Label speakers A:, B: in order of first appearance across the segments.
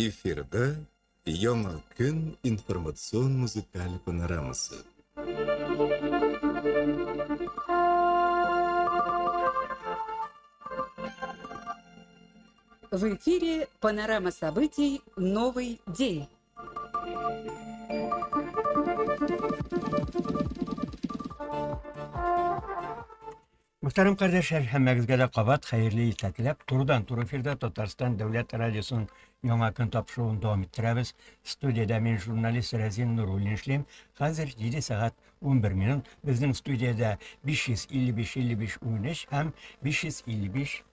A: Эфирда Яңа көн информацион музыкаль панорамасы.
B: В эфире панорама событий «Новый день».
C: Muhterem kardeşler, hemmegizge de kabat hayırlı istetilep. Turdan tur efirde Tatarstan Devlet Radyosu'nun Yaңа kün tapşırığını devam ettiremiz. Stüdyada men jurnalist Razin Nurulin işleyim. Hazır 7 saat 11 minut. Bizden stüdyada 555 13 hem 555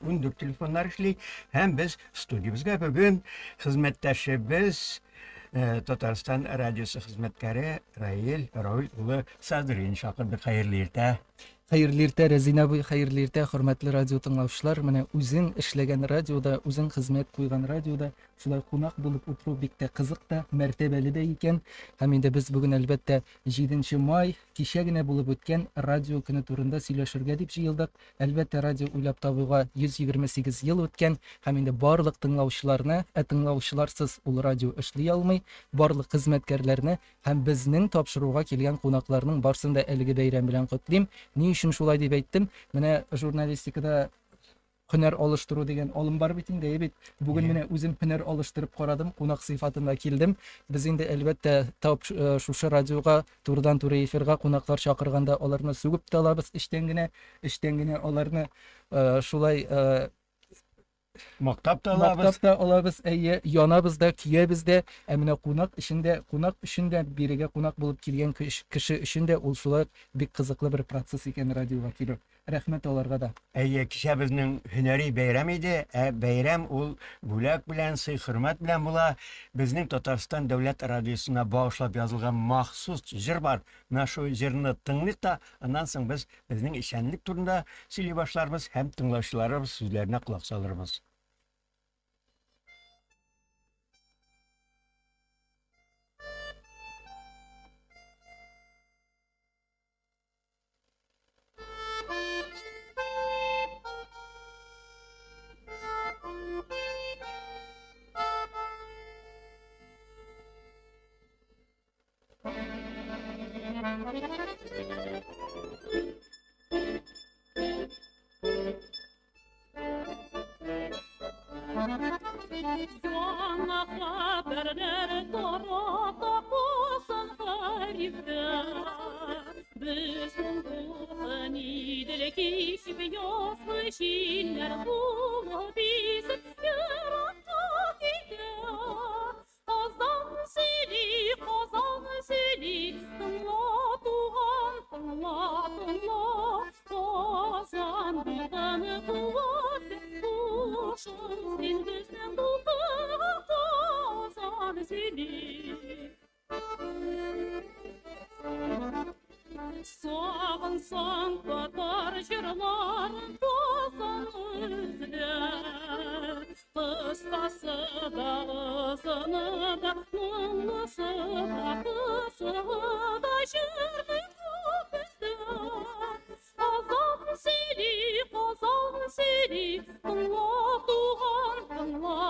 C: 14 telefonlar işley. Hem biz stüdyomuzda bugün hizmetdaşımız Tatarstan Radyosu hizmetkari Rail Ulu Sadri'ni şakırdık. Hayırlı irte.
D: Hayırlı irte Razin abi, hayırlı irte hürmetli radyo tınlavçılar. Mene üzün işlegen radyoda, üzün hizmet koygan radyoda şulay konak bulup oturup bikte kızık da, mertebeli de iken. Haminde biz bugün elbette 7 may kişegine bulup ötken radyo günü turunda söyleşirge dip jıyıldık. Elbette radyo uylap tabıga 128 yıl ötken. Haminde barlık tınlavçılarına, tınlavçılarsız ul radyo işley almay, barlık hizmetkerlerine hem bizning tapşırığa kelgen konaklarının barsında elgi beyram bilen kutlayım. Ni üçün şulay dep aytdım. Mene jurnalistikada hüner alıştırу деген alım бар бит инде бит. Bugün mene özüm hüner alıştırıp qaradım, konak sıfatında keldim. Biz indi elbette tap şuşa radioga turdan tura efirga konaklar çakırganda olarны sügüp de alabız iştengine olarны şulay
C: Maktapta alabız.
D: Maktapta alabız, yanabız da, kiyebіз de, emine konak işinde biriga konak bulup kelgen kişi işinde ol şulay bir kızıklı bir proses eken radioga kelip. Rahmet olarga da.
C: Kişi bizning hüneri beyram idi. Beyram ol bulak bilen, sıy hürmet bilen bula. Bizning Tatarstan Devlet Radyosuna bağışlap yazılgan mahsus jir var. Naşo jirini tınlık da, ondan soň biz bizning işenlik turunda söyley başlarımız, hem tınlaşılarımız sözlerine kulak salırımız.
E: Яңа хәбәрләр тарата калсын хәрифтә. Безнең булган идел кичеп язгы җилләр булып бизеп яраттык иде. Казан сели, тыңла туган, тыңла. Казан булган куәт, кушын безнең Казан сели. Сағынсаң татар жырларын Казан үзлә. Кыскасы да, ызыны да, мұңлысы да, қысығы да жырдың көп бізді. Казан сели, тыңла туған, тыңла.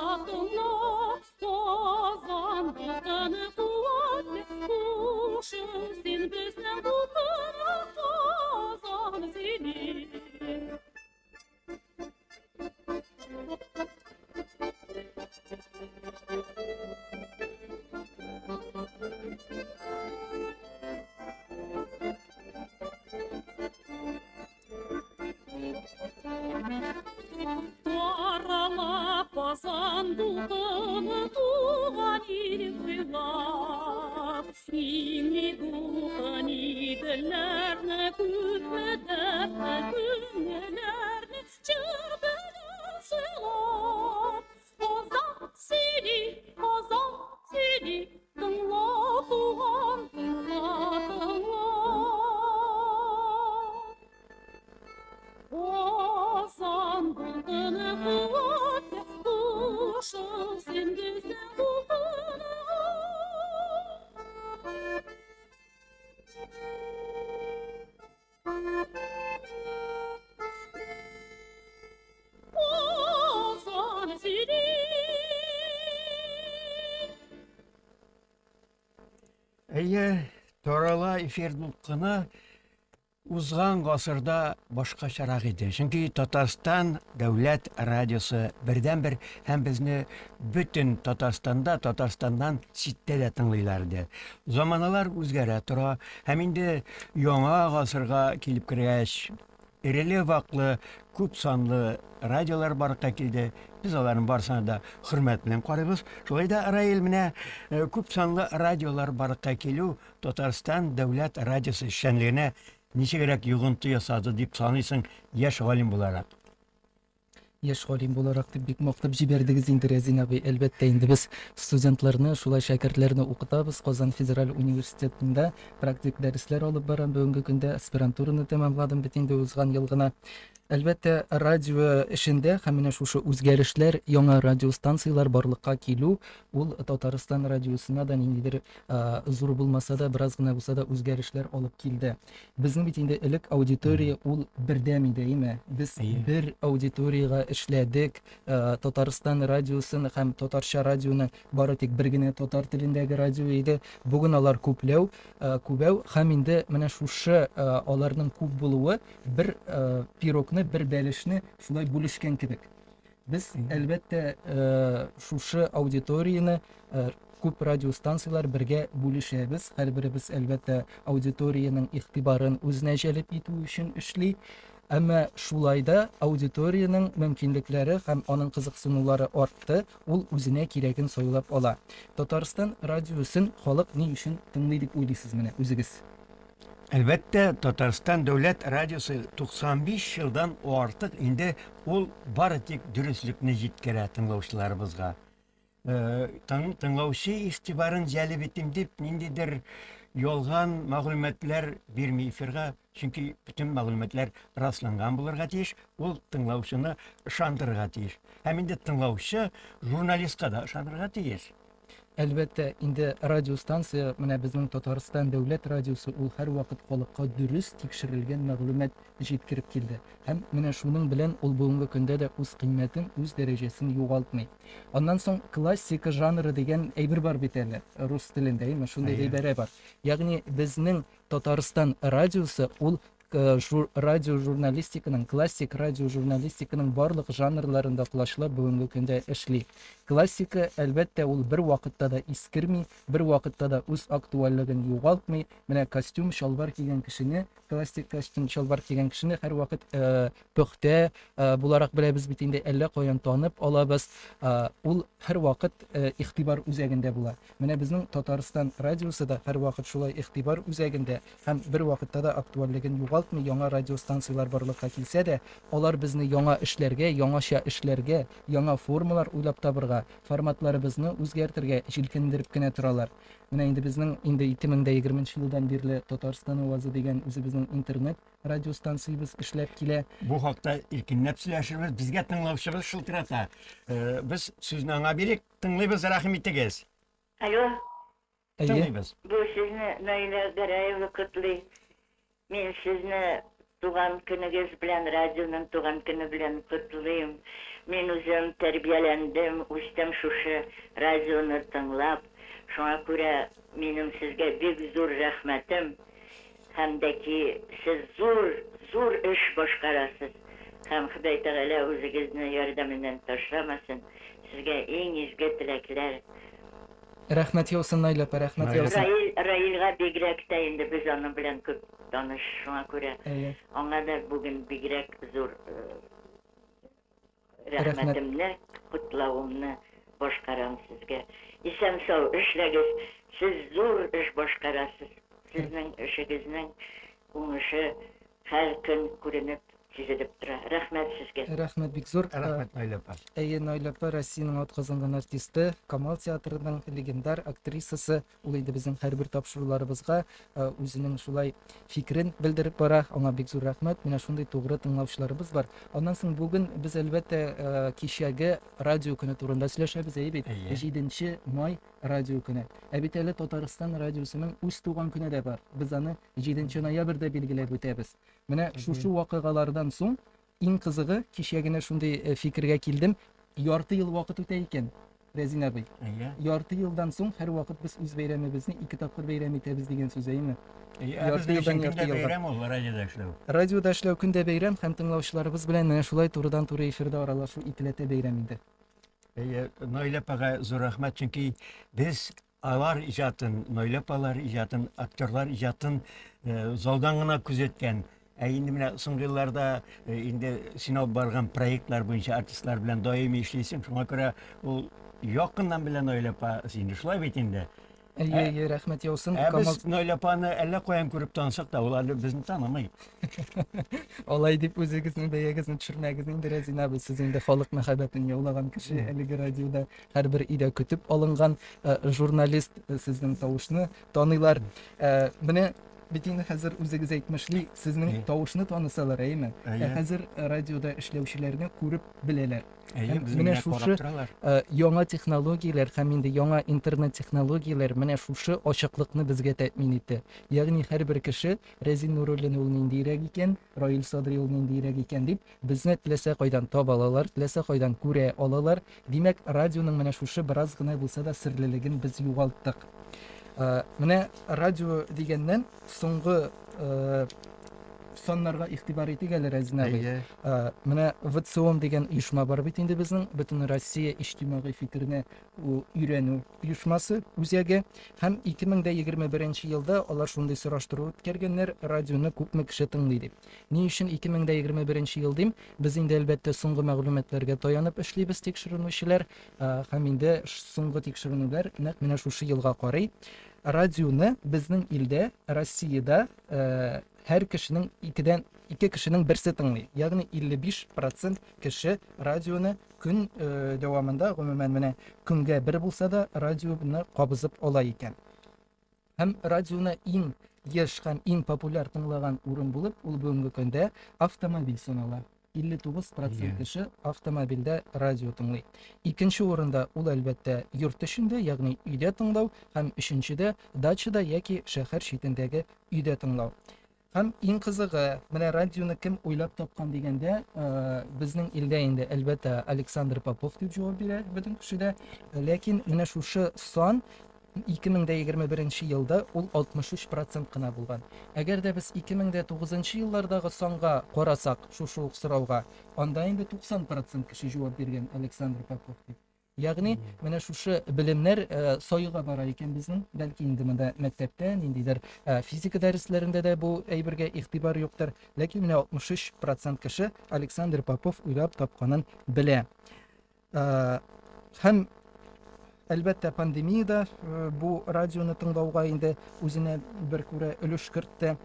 E: Казан бұлтаны қуатты, қушың сен біздің бұлтаны Казан сели. Таралап Казан дулкыны туган ил уйлап, инни дулкын иделәрне күпме дәртле күңелләрне җыр белән сыйлап. Казан сели, тыңла туган, тыңла. Казан булганы куәтле, кушың сен безнең булганы.
C: Әйе, Торала эфир дулкыны узган гасырда башкачарак иде. Чөнки Татарстан дәүләт радиосы бердән-бер һәм безне бөтен Татарстанда, Татарстаннан ситтә дә тыңлыйлар иде. Заманалар үзгәрә тора, һәм инде яңа гасырга килеп кергәч, иреле-ваклы, күп санлы радиолар барыкка килде. Biz аларның барсына да хөрмәт белән карыйбыз. Шулай да Раил менә күп санлы радиолар барыкка килү Татарстан дәүләт радиосы эшчәнлегенә ничегрәк йогынты ясады дип саныйсың яшь галим буларак?
D: Яшь галим буларак дип бик мактап җибәрдегез инде Рәзин абый. Әлбәттә инде без студентларны, шулай шәкертләрне укытабыз. Казан Федераль университетында практик дәресләр алып барам. Бүгенге көндә аспирантураны тәмамладым бит инде узган ел гына. Әлбәттә, радио эшендә һәм менә шушы үзгәрешләр, яңа радиостанциялар барлыкка килү, ул Татарстан радиосына да ниндидер зур булмаса да, бераз гына булса да үзгәрешләр алып килде. Безнең бит инде элек аудитория ул бердәм иде, име? Без бер аудиторияга эшләдек. Татарстан радиосын һәм татарча радионы бары тик бер генә татар телендәге радио иде. Бүген алар күпләү, һәм инде менә шушы аларның күп булуы бер пирогны, бер бәлешне шулай бүлешкән кебек. Без әлбәттә шушы аудиторияны күп радиостанциялар бергә бүлешәбез. Һәрберебез әлбәттә аудиторияның игътибарын үзенә җәлеп итү өчен эшли. Әмма шулай да аудиторияның мөмкинлекләре һәм аның кызыксынулары артты, ул үзенә кирәген сайлап ала. Татарстан радиосын халык ни өчен тыңлый дип уйлыйсыз менә үзегез?
C: Әлбәттә, Татарстан дәүләт радиосы 95 елдан артык инде ул бары тик дөреслекне җиткерә тыңлаучыларыбызга. Тыңлаучы игътибарын җәлеп итим дип ниндидер ялган мәгълүматлар бирми эфирга, чөнки бүтән мәгълүматлар расланган булырга тиеш, ул тыңлаучыны ышандырырга тиеш. Һәм инде тыңлаучы журналистка да ышанырга тиеш.
D: Әлбәттә, инде радиостанция, менә безнең Татарстан дәүләт радиосы, ул һәр вакыт халыкка дөрес тикшерелгән мәгълүмат җиткереп килде. Һәм менә шуның белән ул бүгенге көндә дә үз кыйммәтен, үз дәрәҗәсен югалтмый. Аннан соң классика жанры дигән әйбер бар бит әле рус телендә, әйме шундый әйбәре бар. Ягъни безнең Татарстан радиосы ул радио журналистиканың, классик радио журналистиканың барлык жанрларында кулачлап бүгенге көндә эшли. Классика әлбәттә ул бер вакытта да искерми, бер вакытта да үз актуальлыгын югалтмый. Менә костюм, шалбар кигән кешене, классик костюм, шалбар кигән кешене һәр вакыт пөхтә буларак беләбез бит инде, әллә каян танып алабыз. Ул һәр вакыт игътибар үзәгендә була. Менә безнең Татарстан радиосы да һәр вакыт шулай игътибар үзәгендә һәм бер вакытта да актуальлыгын югалтмый. Яңа радиостанциялар барлыкка килсә дә, алар безне яңа эшләргә, яңаша эшләргә, яңа формалар уйлап табырга, форматларыбызны үзгәртергә җилкендереп кенә торалар. Менә инде безнең 2020 елдан бирле Татарстан авазы дигән үзебезнең интернет радиостанциябыз эшләп килә.
C: Бу хакта иркенләп сөйләшербез, безгә тыңлаучыбыз шылтырата. Без сүзне аңа бирик, тыңлыйбыз, рәхим итегез.
F: Алло,
C: Тыңлыйбыз.
F: бу сезне Наиля Гараева котлый. Мен сезне туган көнегез белән, радионың туган көне белән котлыйм. Мен үзем тәрбияләндем, үстем шушы радионы тыңлап. Шуңа күрә минем сезгә бик зур рәхмәтем. Һәм дә ки сез зур эш башкарасыз. Һәм Ходай Тәгалә үзегезне ярдәменнән ташламасын. Сезгә иң изге теләкләр.
D: Рәхмәт яусын, Наиля, рәхмәт яусын.
F: Раилга бигрәк тә инде без аның белән күп таныш, шуңа күрә аңа да бүген бигрәк зур рәхмәтемне, котлавымны башкарам сезгә. Исән сау эшләгез, сез зур эш башкарасыз. Сезнең эшегезнең уңышы һәр көн күренеп сизелеп тора. Рәхмәт сезгә.
D: Рәхмәт бик зур.
C: Рәхмәт, Наиля апа.
D: Әйе, Наиля апа Россиянең атказанган артисты, Камал театрының легендар актрисасы, ул инде безнең һәрбер тапшыруларыбызга үзенең шулай фикерен белдереп бара. Аңа бик зур рәхмәт. Менә шундый тугры тыңлаучыларыбыз бар. Аннан соң бүген без әлбәттә кичәге радио көне турында сөйләшәбез, әйе бит. 7 май радио көне. Ә бит әле Татарстан радиосының үз туган көне дә бар. Без аны 7 ноябрьдә билгеләп үтәбез. Менә шушы вакыйгалардан соң иң кызыгы, кичә генә шундый фикергә килдем. Ярты ел вакыт үтә икән. Резин абый.
C: Әйе.
D: Ярты елдан соң һәр вакыт без үз бәйрәмебезне 2 тапкыр бәйрәм итәбез дигән сүз әйме?
C: Ярты
D: елдан
C: елдан
D: ярты елга.
C: бәйрәм ул радиода эшләү.
D: Радиода эшләү көндә бәйрәм һәм тыңлаучыларыбыз белән менә шулай турыдан-туры эфирда аралашу икеләтә бәйрәм инде.
C: Нойлап ага зур рәхмәт, чөнки без алар иҗатын, Нойлап алар иҗатын, актерлар иҗатын залдан гына күзәткән. Инде менә соңгы елларда инде син алып барган проектлар буенча артистлар белән даими эшлисең, шуңа күрә ул якыннан белән Нойлап син шулай бит инде.
D: Әйе, рәхмәт яусын.
C: Без Нойлапаны әллә каян күреп танысак та, ул әле безне танымый.
D: Алай дип үзегезнең бәягезне төшермәгез инде, Резин абый. Сез инде халык мәхәббәтен яулаган кеше, әлеге радиода һәрбер өйдә көтеп алынган журналист, сезнең тавышны таныйлар. Менә бит инде хәзер үзегез әйтмешли, сезнең тавышны танысалар, әйме? Хәзер радиода эшләүчеләрне күреп беләләр. Менә шушы яңа технологияләр һәм инде яңа интернет технологияләр менә шушы ачыклыкны безгә тәэмин итте. Ягъни һәрбер кеше Резин Нуруллин ул ниндирәк икән, Раил Садри ул ниндирәк икән дип безне теләсә кайдан таба алалар, теләсә кайдан күрә алалар. Димәк, радионың менә шушы бераз гына булса да серлелеген без югалттык. Менә радио дигәннән соңгы соннарга игътибар итик әле, Резин абый. Менә ВЦИОМ дигән оешма бар бит инде безнең бөтен Россия иҗтимагый фикерне өйрәнү оешмасы үзәге һәм 2021 елда алар шундый сораштыру үткәргәннәр, радионы күпме кеше тыңлый дип. Ни өчен 2021 ел дим? Без инде әлбәттә соңгы мәгълүматларга таянып эшлибез, тикшеренүчеләр һәм инде соңгы тикшеренүләр нәкъ менә шушы елга карый. Радионы безнең илдә, Россиядә һәр кешенең 2 кешенең берсе тыңлый. Ягъни 55% кеше радионы көн дәвамында гомумән менә көнгә бер булса да радионы кабызып ала икән. Һәм радионы иң еш һәм иң популяр тыңлаган урын булып, ул бүгенге көндә автомобиль санала. 59% кеше автомобильдә радио тыңлый. Икенче урында ул әлбәттә йорт эчендә, ягъни өйдә тыңлау, һәм өченчедә дачада яки шәһәр читендәге өйдә тыңлау. Һәм иң кызыгы, менә радионы кем уйлап тапкан дигәндә, безнең илдә инде әлбәттә Александр Попов дип җавап бирә бөтен кешедә, ләкин менә шушы сан 2021 елда ул 63% кына булган. Әгәр дә без 2009 еллардагы санга карасак, шушы ук сорауга, анда инде 90% кеше җавап биргән Александр Попов дип. Ягъни менә шушы белемнәр сайыга бара икән безнең, бәлки инде монда мәктәптә, ниндидер физика дәресләрендә дә бу әйбергә игътибар юктыр, ләкин менә 63% кеше Александр Попов уйлап тапканын белә. Һәм әлбәттә пандемияда бу радионы тыңлауга инде үзенә бер күрә өлеш кертте,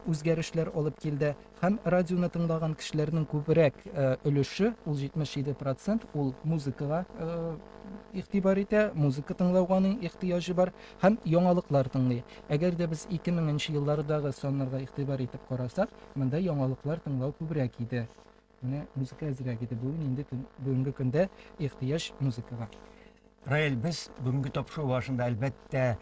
D: үзгәрешләр алып килде. Һәм радионы тыңлаган кешеләрнең күбрәк өлеше, ул 77%, ул музыкага игътибар итә, музыка тыңлауганың ихтыяҗы бар һәм яңалыклар тыңлый. Әгәр дә без 2000 еллардагы саннарга игътибар итеп карасак, монда яңалыклар тыңлау күбрәк иде. Менә музыка әзрәк иде. Бүгенге көндә ихтыяҗ музыкага.
C: Раил, без бүгенге тапшыру башында әлбәттә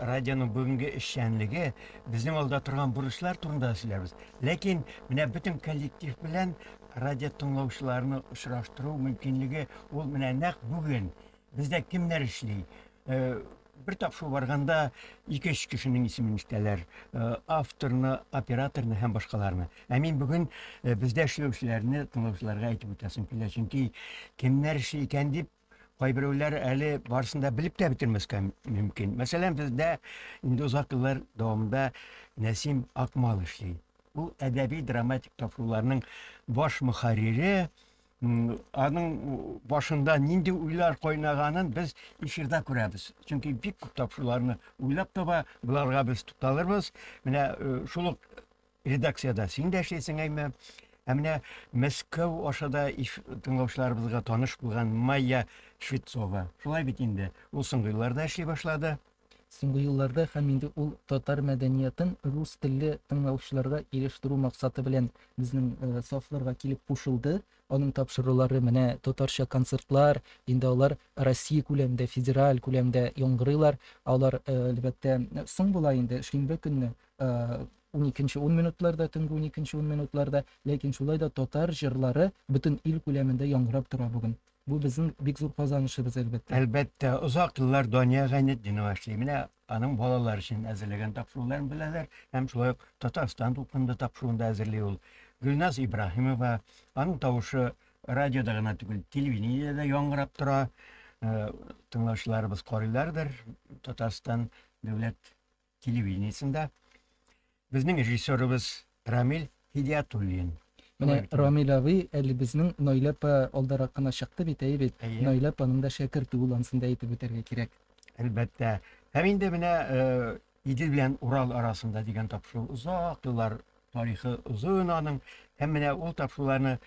C: радионың бүгенге эшчәнлеге, безнең алда торган бурычлар турында сөйләрбез. Ләкин менә бөтен коллектив белән радио тыңлаучыларны очраштыру мөмкинлеге ул менә нәкъ бүген бездә кемнәр эшли? Бер тапшыру барганда 2-3 кешенең исемен ишетәләр, авторны, операторны һәм башкаларны. Мин бүген бездә эшләүчеләрне тыңлаучыларга әйтеп үтәсем килә, чөнки кемнәр эшли икән дип кайберәүләр әле барысында белеп тә бетермәскә мөмкин. Мәсәлән, бездә инде узак еллар дәвамында Нәсим Акмал эшли. Ул әдәби драматик тапшыруларның баш мөхәррире, аның башында нинди уйлар кайнаганын без эфирда күрәбез. Чөнки бик күп тапшыруларны уйлап таба, буларга без тукталырбыз. Менә шул редакциядә син дә эшлисең, әйме? Менә Мәскәү ашада тыңлаучыларыбызга таныш булган Майя Швецова. Шулай бит инде. Ул соңгы елларда эшли башлады.
D: Соңгы елларда һәм инде ул татар мәдәниятын рус телле тыңлаучыларга ирештерү максаты белән безнең сафларга килеп кушылды. Аның тапшырулары менә татарча концертлар, инде алар Россия күләмендә, федераль күләмдә яңгырыйлар. Алар әлбәттә соң була инде шимбә көнне 12-10 минутларда, төнге 12-10 минутларда, ләкин шулай да татар җырлары бөтен ил күләмендә яңгырап тора бүген. Бу безнең бик зур казанышыбыз әлбәттә.
C: Әлбәттә, озак еллар Дания Гайнетдинова эшли. Менә аның балалар өчен әзерләгән тапшыруларын беләләр. Һәм шулай ук Татарстан тупында тапшыруында әзерли ул. Гөлназ Ибраһимова, аның тавышы радиода гына түгел, телевидениедә яңгырап тора. Тыңлаучыларыбыз карыйлардыр Татарстан дәүләт телевидениесендә. Безнең режиссерыбыз Рамил Хидиятуллин.
D: Менә Рамил абый әле безнең Нойлапа алдарак кына чыкты бит, әйбит. Нойлапаның да шәкерте улансын да әйтеп үтәргә кирәк.
C: Әлбәттә. Һәм инде менә Идел белән Урал арасында дигән тапшыру озак еллар тарихы озын аның. Һәм менә ул тапшыруларны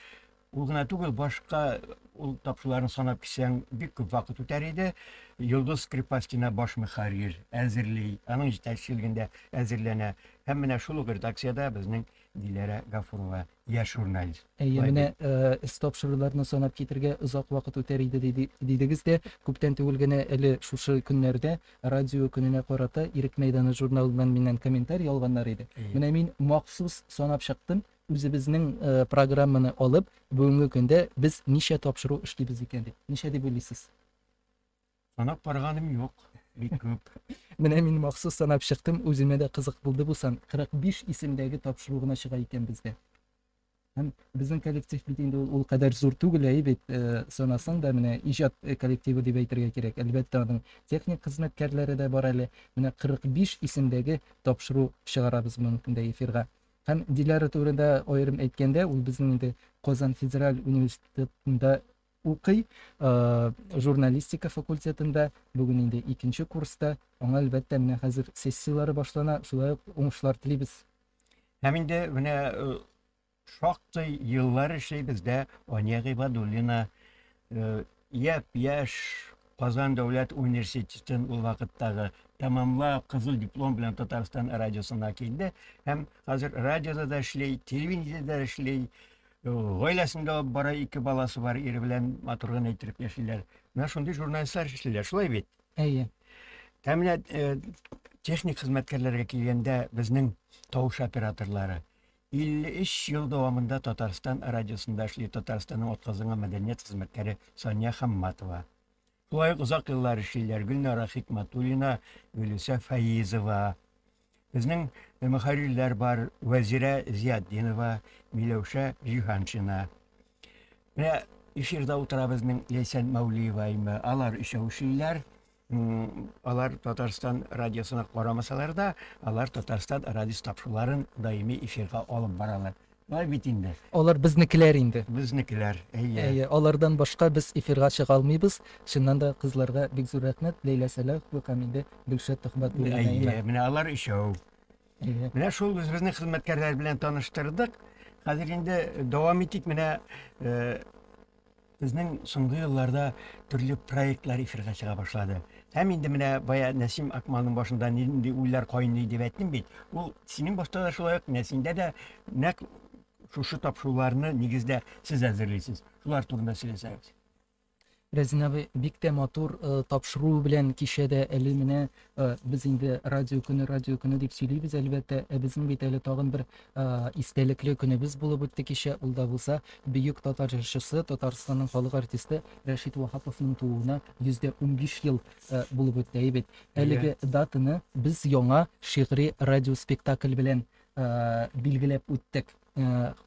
C: ул гына түгел, башка ул тапшыруларны санап кисәң бик күп вакыт үтәр иде. Йолдыз Скрипастина баш мөхәррир әзерли, аның җитәкчелегендә әзерләнә. Һәм менә шул ук редакциядә безнең Диләрә Гафурова яшь журналист.
D: Менә тапшыруларны санап китергә озак вакыт үтәр иде дидегез дә, күптән түгел генә әле шушы көннәрдә радио көненә карата Ирек мәйданы журналыннан миннән комментарий алганнар иде. Менә мин махсус санап чыктым, үзебезнең программаны алып, бүгенге көндә без ничә тапшыру эшлибез икән дип. Ничә дип уйлыйсыз?
C: Санап барганым юк, бик күп.
D: Менә мин махсус санап чыктым, үземә дә кызык булды бусан. 45 исемдәге тапшыру гына чыга икән бездә. Һәм безнең коллектив бит инде ул кадәр зур түгел, бит санасаң да менә иҗат коллективы дип әйтергә кирәк. Әлбәттә аның техник хезмәткәрләре дә бар әле. Менә 45 исемдәге тапшыру чыгарабыз мөмкиндә эфирга. Һәм Диләрә турында аерым әйткәндә, ул безнең инде Казан федераль университетында укый, журналистика факультетында, бүген инде 2нче курста. Аңа әлбәттә менә хәзер сессиялары башлана, шулай ук уңышлар телибез.
C: Һәм инде менә шактый еллар эшләй бездә Ания Гыйбадуллина, яшь Казан дәүләт университетын ул вакыттагы тамамлап кызыл диплом белән Татарстан радиосына килде. Һәм хәзер радиода да эшләй, телевидениедә эшләй. Гаиләсендә бара 2 баласы бар, ире белән матурган әйтеп яшиләр. Менә шундый журналистлар эшлиләр, шулай бит.
D: Әйе.
C: Тәминә техник хезмәткәрләргә килгәндә безнең тавыш операторлары 53 ел дәвамында Татарстан радиосында эшли, Татарстанның атказанган мәдәният хезмәткәре Сания Хамматова. Шулай ук озак еллар эшлиләр Гөлнара Хикматуллина, Гөлүсә Фаизова. Безнең мөхәррирләр бар Вәзирә Зиятдинова, Миләүшә Җиһаншина. Менә эфирда утыра безнең Ләйсән Мәүлиева, алар өчәү эшлиләр. Алар Татарстан радиосына карамасалар да, алар Татарстан радио тапшыруларын даими эфирга алып баралар. Бай бит инде.
D: Алар безнекеләр инде.
C: Безнекеләр. Әйе.
D: Алардан башка без эфирга чыга алмыйбыз. Чыннан да кызларга бик зур рәхмәт. Ләйлә Сәлах һәм инде Гөлшат Төхмәтуллина.
C: Әйе, менә алар өчәү. Менә шул безнең хезмәткәрләр белән таныштырдык. Хәзер инде дәвам итик. Менә безнең соңгы елларда төрле проектлар эфирга чыга башлады. Һәм инде менә бая Нәсим Акмалның башында нинди уйлар кайный дип әйттем бит. Ул синең башта да шулай ук, Нәсимдә дә нәкъ шушы тапшыруларны нигездә сез әзерлисез. Шулар турында сөйләсәгез.
D: Рәзин абый, бик тә матур тапшыру белән кичәдә әле менә без инде радио көне дип сөйлибез, әлбәттә, безнең бит әле тагын бер истәлекле көнебез булып үтте кичә. Ул да булса бөек татар җырчысы, Татарстанның халык артисты Рәшит Вахаповның тууына 115 ел булып үтте бит. Әлеге датаны без яңа шигъри радио спектакль белән билгеләп үттек.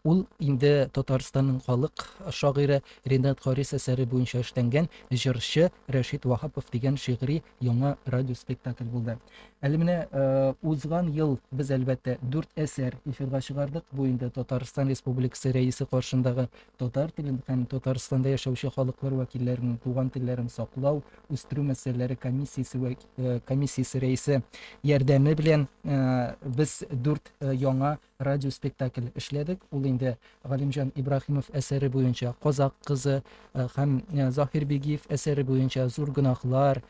D: Ул инде Татарстанның халык шагыйре Ренат Харис әсәре буенча эшләнгән җырчы Рәшит Вахапов дигән шигъри яңа радио спектакль булды. Әле менә узган ел без әлбәттә 4 әсәр эфирга чыгардык. Бу инде Татарстан Республикасы рәисе каршындагы татар телен һәм Татарстанда яшәүче халыклар вәкилләренең туган телләрен саклау, үстерү мәсьәләләре комиссиясе рәисе ярдәме белән без 4 яңа радио спектакль эшләдек. Ул инде Галимҗан Ибраһимов әсәре буенча Казак кызы һәм Заһир Бигиев әсәре буенча Зур гөнаһлар,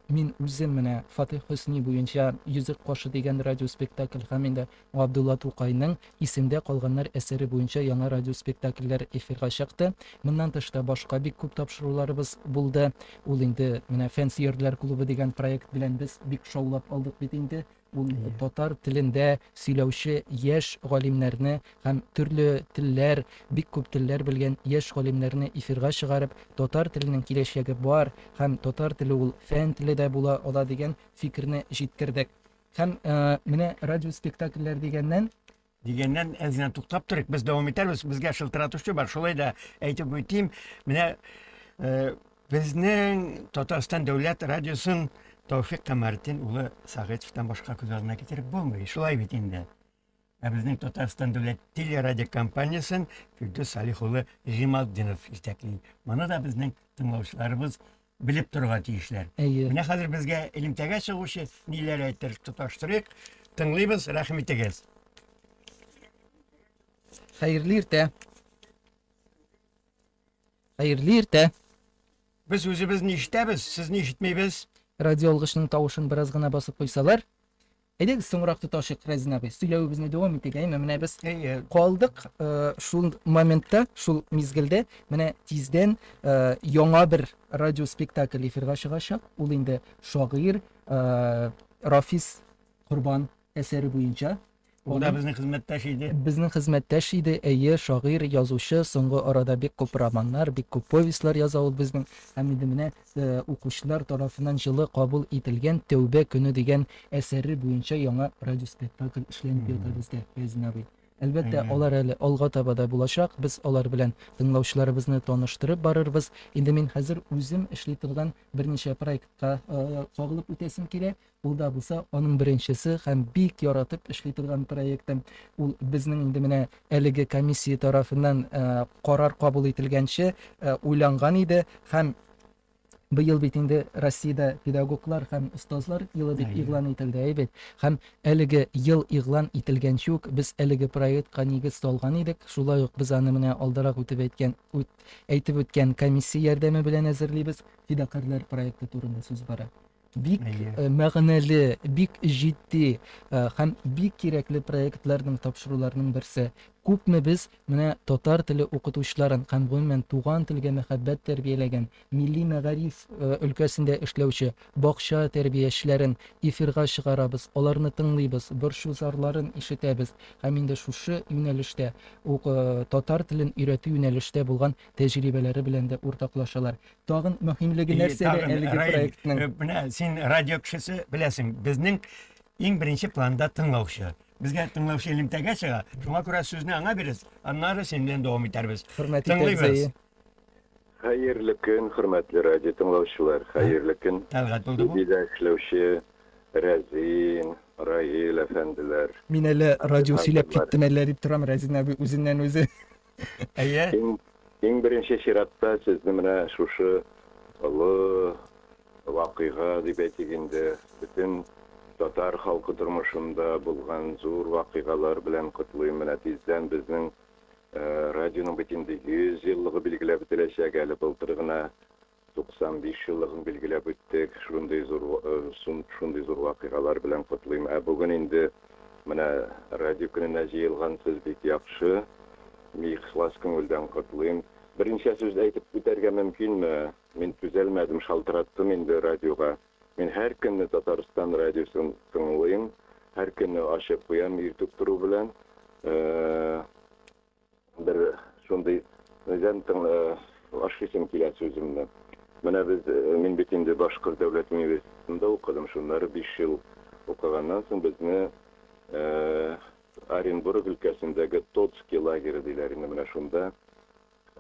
D: мин үзем менә Фатих Хөсни буенча Йөзек кашы дигән радио спектакль һәм инде Габдулла Тукайның Исемдә калганнар әсәре буенча яңа радио спектакльләр эфирга чыкты. Моннан тыш та башка бик күп тапшыруларыбыз булды. Ул инде менә Фәнсиярләр клубы дигән проект белән без бик шаулап алдык бит инде. ул татар телендә сөйләүче яшь галимнәрне һәм төрле телләр, бик күп телләр белгән яшь галимнәрне эфирга чыгарып, татар теленең киләчәге бар һәм татар теле ул фән теле дә була ала дигән фикерне җиткердек. Һәм менә радио спектакльләр дигәннән
C: Дигәннән әзгә туктап торыйк. Без дәвам итәрбез. Безгә шылтыратучы бар. Шулай да әйтеп үтим. Менә безнең Татарстан дәүләт радиосын Тәүфыйк Камартин улы Сәгыйтовтан башка күз алдына китереп булмый. Шулай бит инде. Ә безнең Татарстан дәүләт телерадио компаниясын Фирдус Салих улы Гималдинов җитәкли. Моны да безнең тыңлаучыларыбыз белеп торырга тиешләр. Менә хәзер безгә элемтәгә чыгучы ниләр әйтер тоташтырыйк. Тыңлыйбыз, рәхим итегез.
D: Хәерле иртә. Хәерле иртә.
C: Без үзебезне ишетәбез, сезне ишетмәйбез.
D: Радио алгычның тавышын бераз гына басып куйсалар. Әйдәгез соңрак тоташык, Рәзин абый. Сөйләвебезне дәвам итик, менә без калдык шул моментта, шул мизгелдә, менә тиздән яңа бер радио спектакль эфирга чыгачак. Ул инде шагыйрь Рафис Курбан әсәре буенча.
C: Ул да безнең хезмәттәш иде.
D: Безнең хезмәттәш иде, әйе, шагыйрь, язучы, соңгы арада бик күп романнар, бик күп повестлар яза ул безнең. Һәм инде менә укучылар тарафыннан җылы кабул ителгән Тәүбә көне дигән әсәре буенча яңа радио спектакль эшләнеп ята бездә, Рәзин абый. Әлбәттә, алар әле алга таба да булачак. Без алар белән тыңлаучыларыбызны таныштырып барырбыз. Инде мин хәзер үзем эшли торган берничә проектка кагылып үтәсем килә. Ул да булса аның беренчесе һәм бик яратып эшли торган проектым. Ул безнең инде менә әлеге комиссия тарафыннан карар кабул ителгәнче уйланган иде һәм быел бит инде Россиядә педагоглар һәм остазлар елы дип игълан ителде, әйбәт. Һәм әлеге ел игълан ителгәнче үк без әлеге проектка нигез салган идек. Шулай ук без аны менә алдарак әйтеп үткән комиссия ярдәме белән әзерлибез. Фидакарлар проекты турында сүз бара. Бик мәгънәле, бик җитди һәм бик кирәкле проектларның тапшыруларының берсе. Күпме без менә татар теле укытучыларын һәм гомумән туган телгә мәхәббәт тәрбияләгән милли мәгариф өлкәсендә эшләүче бакча тәрбиячеләрен эфирга чыгарабыз, аларны тыңлыйбыз, борчу зарларын ишетәбез һәм инде шушы юнәлештә татар телен өйрәтү юнәлештә булган тәҗрибәләре белән дә уртаклашалар. Тагын мөһимлеге нәрсәдә әлеге проектның?
C: Менә син радио кешесе беләсең, безнең иң беренче планда тыңлаучы. Безгә тыңлаучы элемтәгә чыга. Шуңа күрә сүзне аңа бирәс. Аннары син белән дәвам итәрбез.
D: Хөрмәтле
G: Хәерле көн, хөрмәтле радио тыңлаучылар. Хәерле көн.
C: Тәлгат булды бу.
G: Бидә эшләүче Рәзин, Раил әфәнделәр.
D: Мин әле радио сөйләп киттем әллә дип торам, Рәзин абый үзеннән үзе.
C: Әйе.
G: Иң беренче чиратта сезне менә шушы олы вакыйга дип әйтгәндә бөтен татар халкы тормышында булган зур вакыйгалар белән котлыйм. Менә тиздән безнең радионың бит инде 100 еллыгы билгеләп үтеләчәк, әле былтыр гына 95 еллыгын билгеләп үттек. Шундый зур вакыйгалар белән котлыйм. Бүген инде менә радио көненә җыелгансыз бик яхшы. Ихлас күңелдән котлыйм. Беренче сүз әйтеп үтәргә мөмкинме? Мин түзәлмәдем, шалтыраттым инде радиога. Мин һәр көнне Татарстан радиосын тыңлыйм, һәр көнне ачып куям иртүк туру белән. Бер шундый үзем ашыйсым килә сүземне. Менә мин бит инде Башкорт дәүләт университетында укыдым. Шуннары 5 ел укыганнан соң безне Оренбург өлкәсендәге Тоцкий лагере диләр инде. Менә шунда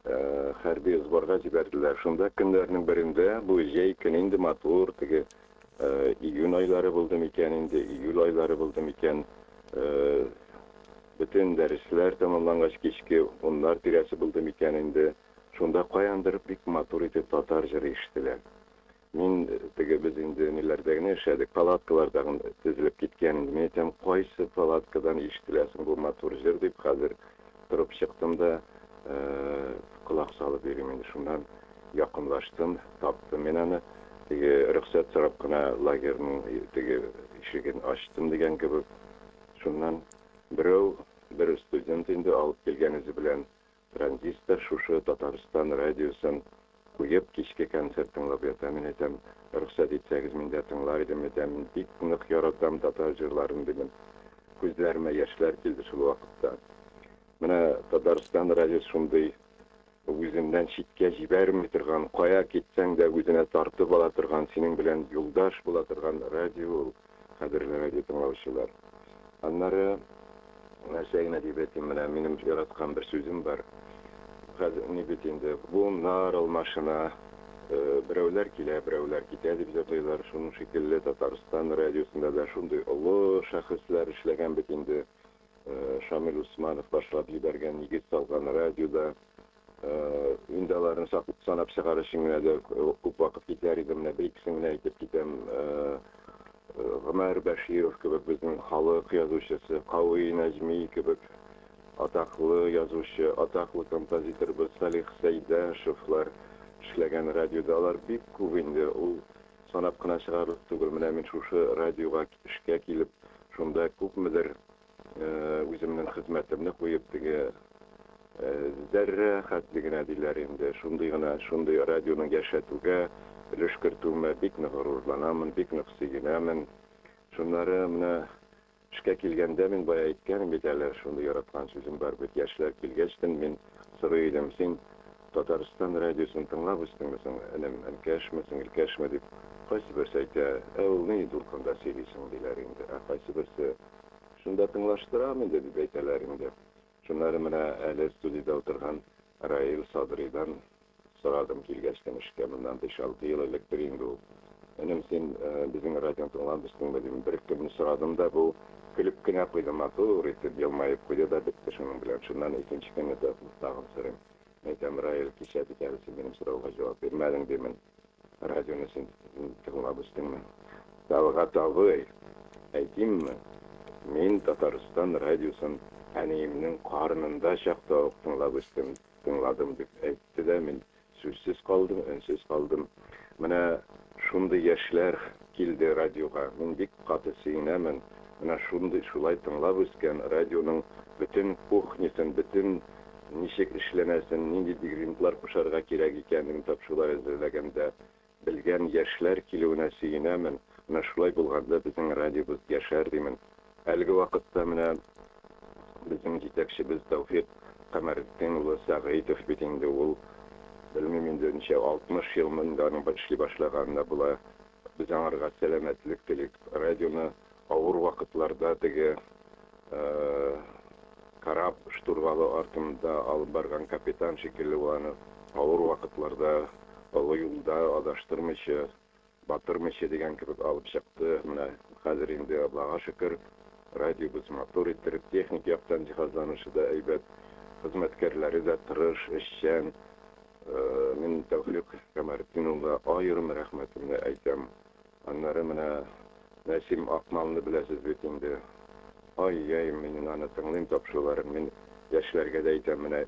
G: хәрби сборга җибәрделәр. Шунда көннәрнең берендә бу җәй көн инде матур, теге июнь айлары булды микән инде, июль айлары булды микән. Бөтен дәресләр тәмамлангач кичке 10 тирәсе булды микән инде. Шунда каяндыр бик матур итеп татар җыры ишетелә. Мин теге без инде ниләрдә генә эшләдек, палаткаларда тезелеп киткән инде. Мин әйтәм, кайсы палаткадан ишетеләсең бу матур җыр дип хәзер торып чыктым да колак салып йөрим инде. Шуннан якынлаштым, таптым мин аны. Теге рөхсәт сорап кына лагерьнең теге ишеген ачтым дигән кебек. Шуннан бер студент инде алып килгән үзе белән транзистор шушы Татарстан радиосын Kuyup kişki konser tınlap yatam. Men etem ruhsat etseniz men de tınlar edem etem. Bik nık yaratam tatar jırlarım dedim. Gözlerime yaşlar geldi şu vakıtta. Mına Tatarstan radyosu şunday özünden şitke jibermi turgan, kaya ketsen de özüne tartıp ala turgan, senin bilen yoldaş bola turgan radyo ol, kadirli radyo tınlauşular. Anları näsegine dibetim mına benim yaratkan bir sözüm var. Ne bitinde bunlar olmaşına birevler kile, birevler kitedi bize toylar şunun şekilde Tatarstan radyosunda da şunday ulu şahıslar işlegen bitinde Şamil Usmanov başlap jibergen yigit salgan radyoda Ündalarını sanap çıkarışına da көп vakit gider idim. Bir ikisini aytıp gitem. Ömer Beşirov kebek bizning xalq yazuvchisi, Qavi Najmi kebek ataklı yazuvchi, ataklı kompozitor biz Salih Saidashevlar ishlagan radiodalar bek ko'p endi. U sanab qana chiqarib tugul. Mana men shu radioga ishga kelib, shunda ko'pmidir o'zimning xizmatimni qo'yib dege zerre xatligine dilerimde. Şunday radyonun yaşatuga ilişkirtuğuma bikni gururlanamın, bikni xsiginemin. Şunları mına işe kilgende min baya etkenim biterler. Şunday yaratkan sözüm var. Bet yaşlar kilgeçtin min sırıydım. Sen Tatarstan radyosunu tınlap üstünmesin. Enem enkeşmesin, ilkeşmedip. Qaysı bir sayta evlini dulkunda serisin dilerimde. Qaysı birisi şunda tınlaştıramın dedi beytelerimde. Şunları mına ələ studiyada oturğan Rail Sadri'dan soradım kilgeçten işke. Bundan 5-6 yıl elektriğinde o. Önüm sen bizim radyon tınlanmıştın dedim. Bir kimini soradım da bu klip kine koydum. Atı üretip yılmayıp koydu da bitti şunun bilen. Şundan ikinci kine de tağım sırayım. Neytem Rail kişi dikerisi benim sırauğa cevap vermedin demin. Radyonu sen tınlanmıştın mı? Dağığa dağıy. Aytayım mı? Men Tatarstan radyosun Annemnin karnında şakta tınladım dep aytdı da men sözsüz kaldım, önsüz kaldım. Mana şunday yaşlar keldi radyoga. Men bek katı seyinaman. Mana şulay tınlap ösken radyonun bütün kuhnesin, bütün nişek işlenesin, nindi digrimtlar kuşarga kerek ekenini tapşular ezirlegende bilgen yaşlar kelüne seyinaman. Mana şulay bulganda bizim radyobuz yaşar demin. Әлгі вакытта менә bizim җитәкчебез Тәүфик Камаретдин улы Сәгыйтов бит инде ул белмим инде ничә 60 ел монда эшли башлаганда була без аңарга сәламәтлек телик. Радионы авыр вакытларда теге карап штурвалы артында алып барган капитан шикелле уланы авыр вакытларда олы юлда адаштырмыйча, батырмыйча дигән кебек алып чыкты. Менә хәзер инде Аллага шөкер Радиобыз мотор ettirip texnik yaptan cihazlanışı da eybet. Hizmetkarları da tırış, işçen. Men Tevfik Kamaretdin ulla ayırım rahmetimle aytam. Onları mına Nasim Akmal'ını bilesiz bitindi. Ay menin anlatınlıyım tapşularım. Men yaşlarga da aytam mına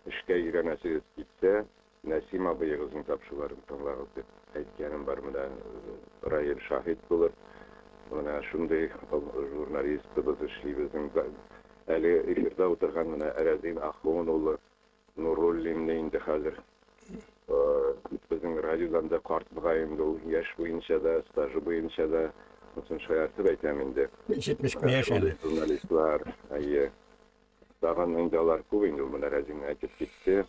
G: işke girenesiz gitse Nasim abıyığızın tapşularım tanlağız dep aytganim var mına Rayil şahit bulur. Mana şunday jurnalist biz işlibizin Ali efirde oturgan mana Arazin Axlon oğlu Nurullin indi hazır. Bizim radyodan da kart bugayımda yaş boyunca da, stajı boyunca da Onun şayartı aytam indi.
C: 70 yaşadı.
G: Jurnalistlar, dağın indalar көп indi mana Arazin aytып ketdi.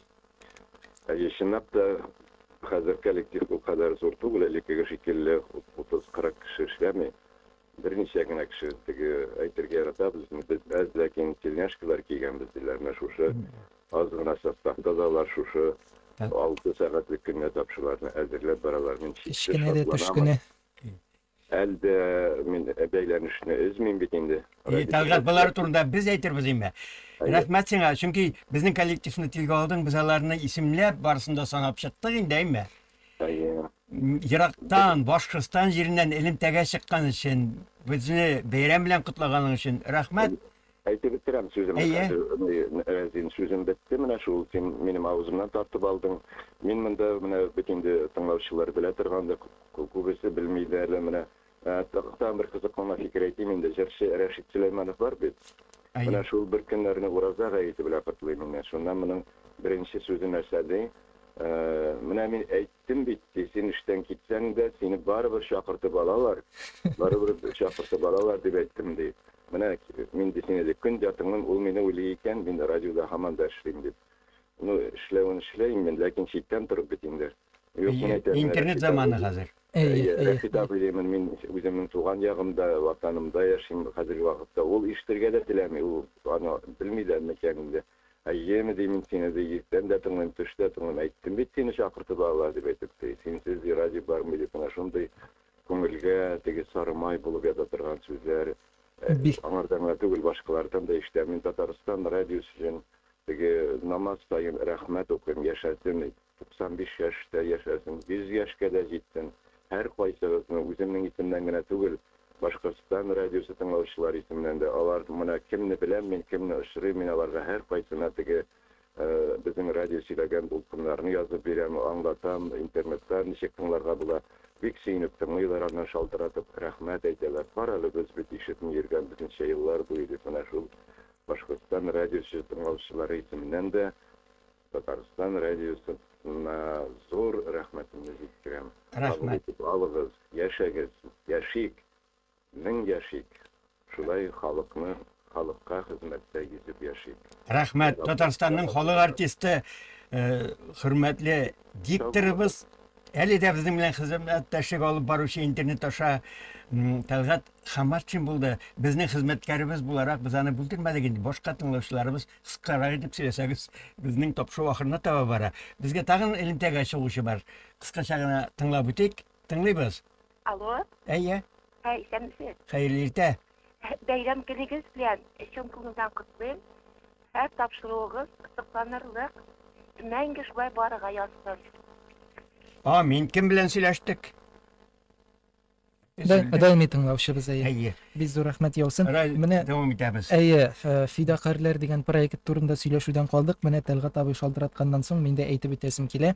G: Şinap da hazır kollektiv bu kadar zor түгел, элекеге шикелле 30-40 кеше эшләми. Бірнеше генә кеше теге әйтергә яратабыз. Без әз ләкин тельняшкалар кигәнбез диләр. Менә шушы аз гына составта далар шушы 6 сәгатьлек көнне тапшыруларны әзерләп баралар. Мин
D: Кичкенә дә төшкенә.
G: Әлдә мин бәйләнешне өзмим бит инде.
C: Талгат булар турында без әйтербез инде. Рәхмәт сиңа, чөнки безнең коллективны тилгә алдың, без аларны исемләп барысында санап чыктык инде, әйме? Ерактан, Башкортстан җиреннән элемтәгә чыккан өчен, безне бәйрәм белән кутлаганың өчен рәхмәт.
G: Әйтеп бетерәм сүземне. Әзин сүзем бетте. Менә шул син минем авызымнан тартып алдың. Мин монда менә бит инде тыңлаучылар белә торганда күбесе белмиләр менә. Тактан бер кызыклы фикер әйтим инде. Җырчы Рәшит Сөләйманов бар бит. Менә шул бер көннәрне уразага әйтеп белә кытлый мине. Шуннан моның беренче сүзе нәрсәдә? Менә мин әйттем бит, син эштән китсәң дә, сине барыбер чакыртып алалар. Барыбер чакыртып алалар дип әйттем ди. Менә мин ди сине көн ятыңнан ул мине уйлый икән, мин радиода һаман да эшлим дип. Ну, эшләвен мин, ләкин читтән торып бит инде.
C: Интернет заманы хәзер.
G: Рәфит абый, мин үземнең туган ягымда, ватанымда яшим хәзерге вакытта. Ул ишетергә дә теләми, ул аны белми дә микәнендә. Әйеме димин сине дә иртән дә тыңлыйм, төштә тыңлыйм. Әйттем бит сине чакыртып алалар дип әйтеп ди. Синсез радио бармы дип ана шундый күңелгә теге сарымай булып ята торган сүзләр. Аңардан түгел башкалардан да ишетәм. Мин Татарстан радиосы өчен теге намаз сайын рәхмәт укыйм, яшәсен. 95 яшьтә яшәсен, 100 яшькә дә җитсен. Һәр кайсыбызның үземнең исемнән генә түгел, Башкортстан радиосы тыңлаучылар исеменнән дә алар моны кемне беләм, мин кемне очрыйм, мин аларга һәр кайсына теге безнең радио сөйләгән булкыннарны язып бирәм, аңлатам, интернетта ничек тыңларга була. Бик сөенеп тыңлыйлар, аннан шалтыратып рәхмәт әйтәләр. Бар әле без бит ишетми йөргән бүтәнчә еллар буе дип менә шул Башкортстан радиосы тыңлаучылары исеменнән дә Татарстан радиосына зур рәхмәтемне җиткерәм.
C: Рәхмәт.
G: Алыгыз, яшәгез, яшик. Мең яшик. Шулай халыкка хезмәттә йөзеп яшик.
C: Рәхмәт. Татарстанның халык артисты, хөрмәтле дикторыбыз, әле дә безнең белән хезмәттәшлек алып баручы интернет аша Тәлгат Хамарчин булды. Безнең хезмәткәребез буларак без аны бүлдермәдек инде. Башка тыңлаучыларыбыз кыскарак дип сөйләсәгез, безнең тапшыру ахырына таба бара. Безгә тагын элемтәгә чыгучы бар. Кыскача гына тыңлап үтик. Тыңлыйбыз.
H: Алло.
C: Әйе.
H: Исәнмесез?
C: Хәерле иртә.
H: Бәйрәм көнегез белән чын күңелдән котлыйм. Һәр тапшыруыгыз кызыкланырлык, мәңге шулай барыга язсын.
C: Амин. Кем белән сөйләштек?
D: Даими тыңлаучыбыз әйе.
C: Әйе.
D: Biz зур рәхмәт яусын.
C: Менә дәвам итәбез.
D: Әйе, фидакарлар дигән проект турында сөйләшүдән калдык. Менә Тәлгат абый шалтыратканнан соң миндә әйтеп үтәсем килә.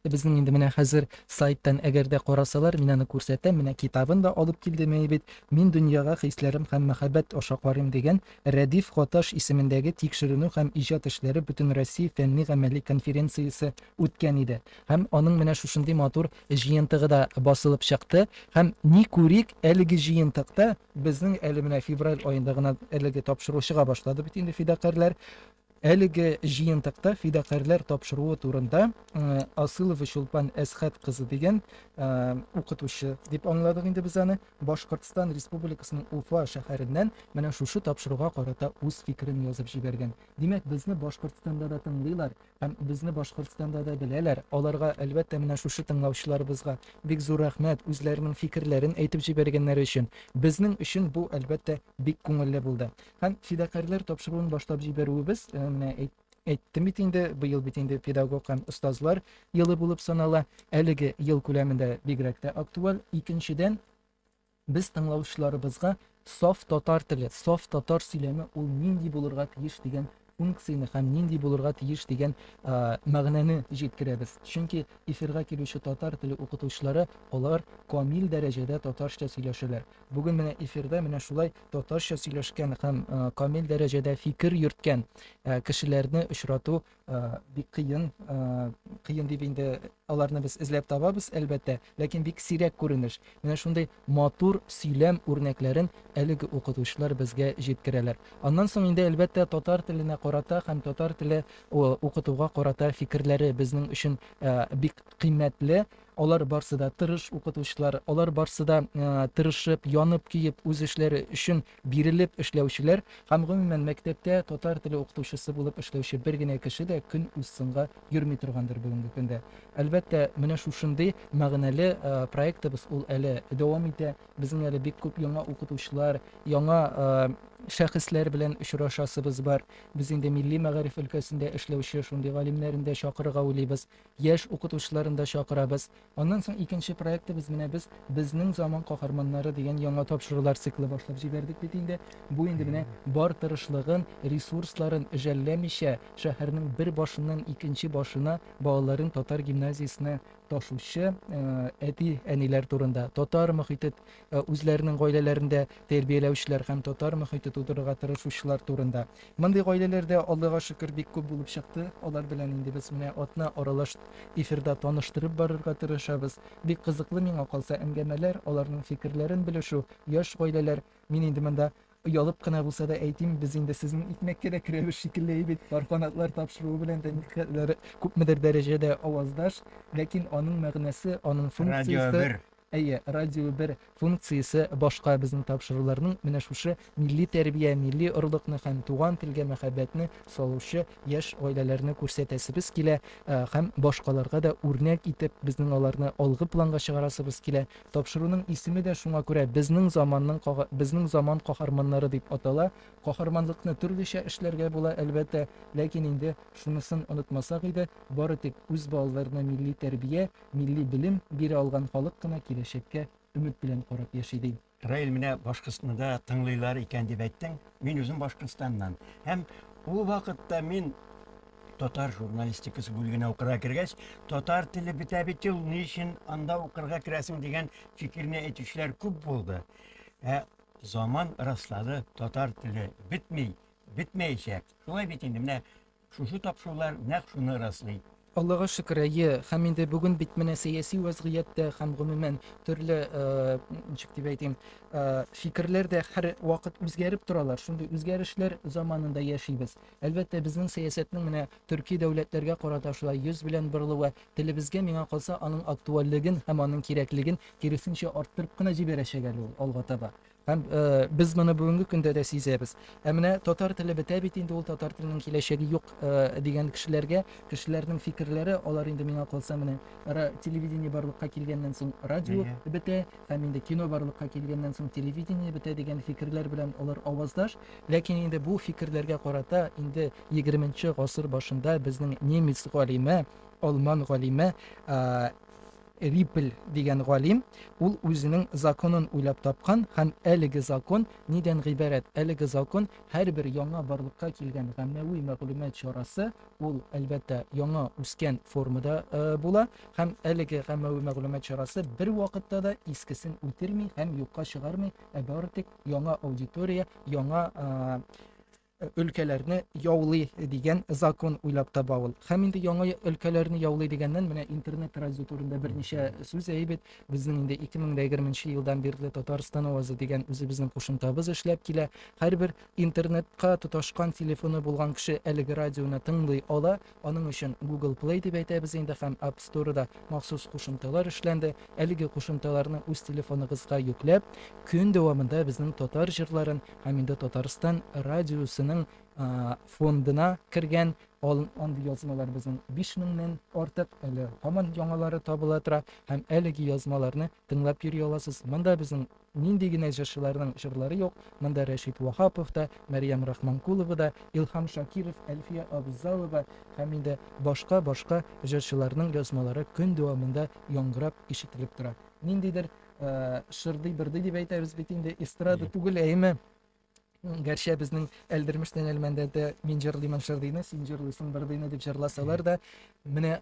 D: Безнең инде менә хәзер сайттан әгәр дә карасалар, мин аны күрсәтәм. Менә китабын да алып килдем бит. Мин дөньяга хисләрем һәм мәхәббәт аша карыйм дигән Рәдиф Хаташ исемендәге тикшеренү һәм иҗат эшләре бөтен Россия фәнни гамәли конференциясе үткән иде. Һәм аның менә шушындый матур җыентыгы да басылып чыкты. Һәм ни күрик, әлеге җыентыкта безнең әле менә февраль аенда гына әлеге тапшыручыга башлады бит инде фидакарлар. Әлеге җыентыкта фидакарлар тапшыруы турында Асылова Чулпан Әсхәт кызы дигән укытучы дип аңладык инде без аны. Башкортстан Республикасының Уфа шәһәреннән менә шушы тапшыруга карата үз фикерен язып җибәргән. Димәк, безне Башкортстанда да тыңлыйлар һәм безне Башкортстанда да беләләр. Аларга әлбәттә менә шушы тыңлаучыларыбызга бик зур рәхмәт үзләренең фикерләрен әйтеп җибәргәннәре өчен. Безнең өчен бу әлбәттә бик күңелле булды. Һәм фидакарлар тапшыруын башлап җибәрүебез әйттем бит инде, быел бит инде педагог һәм остазлар елы булып санала. Әлеге ел күләмендә бигрәк тә актуаль. Икенчедән, без тыңлаучыларыбызга саф татар теле, саф татар сөйләме ул нинди булырга тиеш дигән функцияны һәм нинди булырга тиеш дигән мәгънәне җиткерәбез. Чөнки эфирга килүче татар теле укытучылары алар камил дәрәҗәдә татарча сөйләшәләр. Бүген менә эфирда менә шулай татарча сөйләшкән һәм камил дәрәҗәдә фикер йөрткән кешеләрне очрату бик кыен дип инде аларны без эзләп табабыз әлбәттә, ләкин бик сирәк күренеш. Менә шундый матур сөйләм үрнәкләрен әлеге укытучылар безгә җиткерәләр. Аннан соң инде әлбәттә татар теленә карата һәм татар теле укытуга карата фикерләре безнең өчен бик кыйммәтле. Алар барсы да тырыш укытучылар, алар барсы да тырышып, янып киеп үз эшләре өчен бирелеп эшләүчеләр. Һәм гомумән мәктәптә татар теле укытучысы булып эшләүче бер генә кеше дә көн үз сынга йөрми торгандыр бүгенге көндә. Әлбәттә, менә шушындый мәгънәле проектыбыз ул әле дәвам итә. Безнең әле бик күп яңа укытучылар, яңа шәхесләр белән очрашасыбыз бар. Без инде милли мәгариф өлкәсендә эшләүче шундый галимнәрне дә чакырырга уйлыйбыз. Яшь укытучыларын да чакырабыз. Аннан соң икенче проектыбыз менә без безнең заман каһарманнары дигән яңа тапшырулар циклы башлап җибәрдек бит инде. Бу инде менә бар тырышлыгын, ресурсларын жәлләмичә шәһәрнең бер башыннан икенче башына балаларын татар гимназиясенә ташучы әти әниләр турында, татар мөхитен үзләренең гаиләләрендә тәрбияләүчеләр һәм татар мөхитен тудырырга тырышучылар турында. Мондый гаиләләрдә Аллага шөкер бик күп булып чыкты. Алар белән инде без менә атна аралаш эфирда таныштырып барырга тырышабыз. Бик кызыклы миңа калса әңгәмәләр, аларның фикерләрен белешү, яшь гаиләләр. Мин инде монда ялып кына булса да әйтим, без инде сезнең икмәккә дә керәбез шикелле бит. Тарханатлар тапшыруы белән дә никадәр күпмедер дәрәҗәдә аваздаш, ләкин аның мәгънәсе, аның функциясе радио бер функциясе башка безнең тапшыруларның менә шушы милли тәрбия, милли орлыкны һәм туган телгә мәхәббәтне салучы яшь гаиләләрне күрсәтәсебез килә һәм башкаларга да үрнәк итеп безнең аларны алгы планга чыгарасыбыз килә. Тапшыруның исеме дә шуңа күрә безнең заман каһарманнары дип атала. Каһарманлыкны төрлечә эшләргә була әлбәттә, ләкин инде шунысын онытмасак иде, бары тик үз балаларына милли тәрбия, милли белем бирә алган халык кына киләчәккә өмет белән карап яши ди.
C: Раил менә Башкортстанда тыңлыйлар икән дип әйттең. Мин үзем Башкортстаннан. Һәм ул вакытта мин татар журналистикасы бүлегенә укырга кергәч, татар теле бетә бит ул, ни өчен анда укырга керәсең дигән фикерне әйтүчеләр күп булды. Zaman раслады, татар теле битмәячәк. Шулай бит инде менә шушы тапшырулар нәкъ шуны раслый.
D: Аллага шөкер, һәм инде бүген бит менә сәяси вазгыятьтә һәм гомумән төрле ничек дип әйтим, фикерләр дә һәр вакыт үзгәреп торалар. Шундый үзгәрешләр заманында яшибез. Әлбәттә, безнең сәясәтнең менә төрки дәүләтләргә карата шулай йөз белән борылуы телебезгә миңа калса аның актуальлеген һәм аның кирәклеген киресенчә арттырып кына җибәрәчәк әле алга таба. Һәм без моны бүгенге көндә дә сизәбез. Менә татар теле бетә бит инде, ул татар теленең киләчәге юк дигән кешеләрнең фикерләре, алар инде миңа калса менә телевидение барлыкка килгәннән соң радио бетә, һәм инде кино барлыкка килгәннән соң телевидение бетә дигән фикерләр белән алар аваздаш. Ләкин инде бу фикерләргә карата инде 20нче гасыр башында безнең немец галиме, алман галиме Риппель дигән галим, ул үзенең законын уйлап тапкан һәм әлеге закон нидән гыйбарәт? Әлеге закон һәрбер яңа барлыкка килгән гаммәви мәгълүмат чарасы, ул әлбәттә яңа үскән формада була һәм әлеге гаммәви мәгълүмат чарасы бер вакытта да искесен үтерми һәм юкка чыгармый, бары тик яңа аудитория, яңа өлкәләрне яулый дигән закон уйлап таба ул. Һәм инде яңа өлкәләрне яулый дигәннән менә интернет радио турында берничә сүз әйбит. Безнең инде 2020 елдан бирле Татарстан авазы дигән үзебезнең кушымтабыз эшләп килә. Һәрбер интернетка тоташкан телефоны булган кеше әлеге радионы тыңлый ала. Аның өчен Google Play дип әйтәбез инде һәм App Store'да махсус кушымталар эшләнде. Әлеге кушымталарны үз телефоныгызга йөкләп, көн дәвамында безнең татар җырларын һәм инде Татарстан радиосын фондына кергән андый язмалар безнең 5000-нән артык, әле һаман яңалары табыла тора һәм әлеге язмаларны тыңлап йөри аласыз. Монда безнең нинди генә җырчыларның җырлары юк. Монда Рәшит Вахапов да, Мәрьям Рахманкулова да, Илһам Шакиров, Әлфия Абзалова һәм инде башка җырчыларның язмалары көн дәвамында яңгырап ишетелеп тора. Ниндидер шырдый-бырдый дип әйтәбез бит инде, эстрада түгел, әйме. Гәрчә безнең Әлдермештән Әлмәндә дә мин җырлыймын шырдыйны, син җырлыйсың бырдыйны дип җырласалар да, менә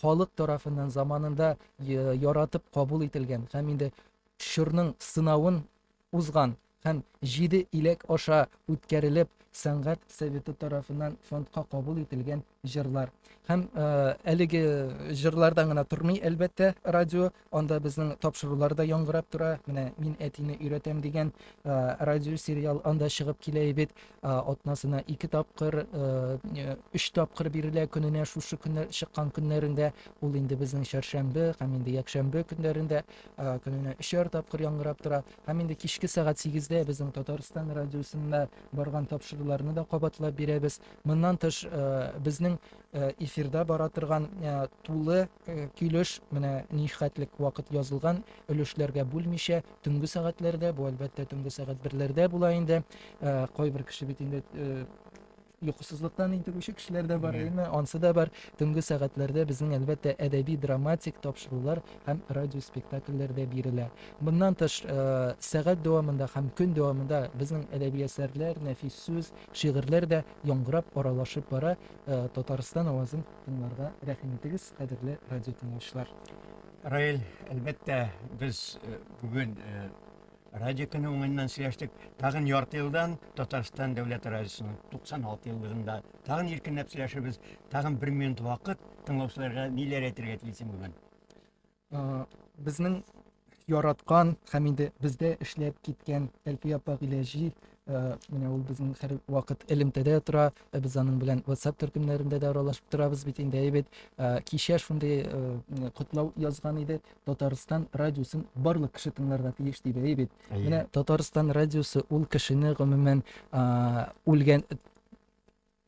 D: халык тарафыннан заманында яратып кабул ителгән һәм инде шырның сынавын узган һәм 7 иләк аша үткәрелеп сәнгать советы тарафыннан фондка кабул ителгән җырлар. Һәм әлеге җырлардан гына тормый, әлбәттә, радио, анда безнең тапшырулар да яңгырап тора. Менә мин әтине өйрәтәм дигән радио сериал анда чыгып килә бит. Атнасына 2 тапкыр, 3 тапкыр бирелә көненә шушы көннәр чыккан көннәрендә. Ул инде безнең чаршәмбе һәм инде якшәмбе көннәрендә көненә 3 тапкыр яңгырап тора. Һәм инде кичке сәгать 8-дә безнең Татарстан радиосында барган тапшыруларны да кабатлап бирәбез. Моннан тыш безнең эфирда бара торган тулы килеш, менә нихәтлек вакыт язылган өлешләргә бүлмичә төнге сәгатьләрдә, бу әлбәттә төнге сәгать 1ләрдә була инде. Кайбер кеше бит инде йокысызлыктан интегүче кешеләр дә бар, әйме, ансы да бар. Төнге сәгатьләрдә безнең әлбәттә әдәби драматик тапшырулар һәм радио спектакльләр дә бирелә. Bundan тыш, сәгать дәвамында һәм көн дәвамында безнең әдәби әсәрләр, нәфис сүз, шигырьләр дә яңгырап, аралашып бара. Татарстан авазын тыңларга рәхим итегез, кадерле радио тыңлаучылар.
C: Раил, әлбәттә, без бүген радио көне уңайыннан сөйләштек. Тагын ярты елдан Татарстан дәүләт радиосының 96 еллыгында тагын иркенләп сөйләшербез. Тагын 1 минут вакыт тыңлаучыларга ниләр әйтергә телисең бүген?
D: Безнең яраткан һәм инде бездә эшләп киткән Әлфия апа Гыйләҗи, менә ул безнең һәр вакыт элемтәдә тора, без аның белән WhatsApp төркемнәрендә дә аралашып торабыз бит инде, әйбәт. Кичә шундый котлау язган иде, Татарстан радиосын барлык кеше тыңларга тиеш дип, әйбәт. Менә Татарстан радиосы ул кешене гомумән үлгән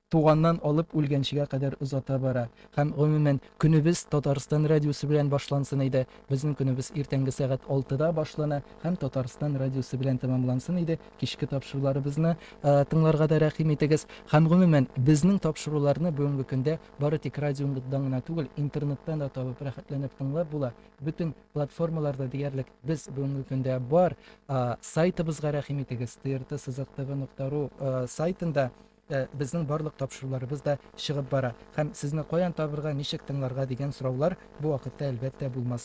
D: туганнан алып үлгәнчегә кадәр узата бара. Һәм гомумән көнебез Татарстан радиосы белән башлансын иде. Безнең көнебез иртәнге сәгать 6-да башлана һәм Татарстан радиосы белән тәмамлансын иде. Кичке тапшыруларыбызны тыңларга да рәхим итегез. Һәм гомумән безнең тапшыруларны бүгенге көндә бары тик радиомыздан гына түгел, интернеттан да табып рәхәтләнеп тыңлап була. Бүтән платформаларда диярлек без бүгенге көндә бар. Сайтыбызга рәхим итегез. TRT-tv.ru сайтында безнең барлык тапшыруларыбыз да чыгып бара. Һәм сезне каян табырга, ничек тыңларга дигән сораулар бу вакытта әлбәттә булмас.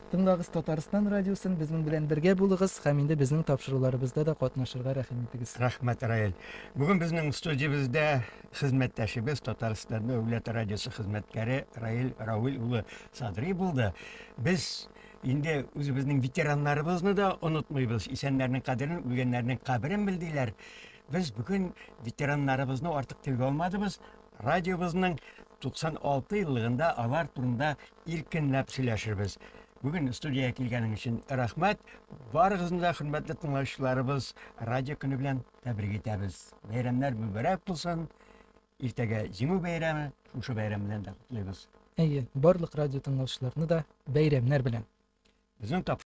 D: Тыңлагыз Татарстан радиосын, безнең белән бергә булыгыз һәм инде безнең тапшыруларыбызда да катнашырга рәхим итегез.
C: Рәхмәт, Раил. Бүген безнең студиябездә хезмәттәшебез Татарстан дәүләт радиосы хезмәткәре Равил улы Садри булды. Без инде үзебезнең ветераннарыбызны да онытмыйбыз. Исәннәрнең кадерен, үлгәннәрнең каберен белдиләр. Biz bugün veteranlarımızı artık tilgə almadığımız radiomuzun 96 yıllığında alar turunda irkinləb söyləşirbіз. Bugün studiyaya kilgənin üçün rəhmət. Barığızın da hürmətli tınlaşçılarımız radio günü bilən təbrik etəbiz. Bəyramlar mübarək bulsun. İrtəgə Cimü bəyramı, şuşu bəyramından da qutluyuz.
D: Барлык радио тыңлаучыларны да бәйрәмнәр белән.
C: Bizim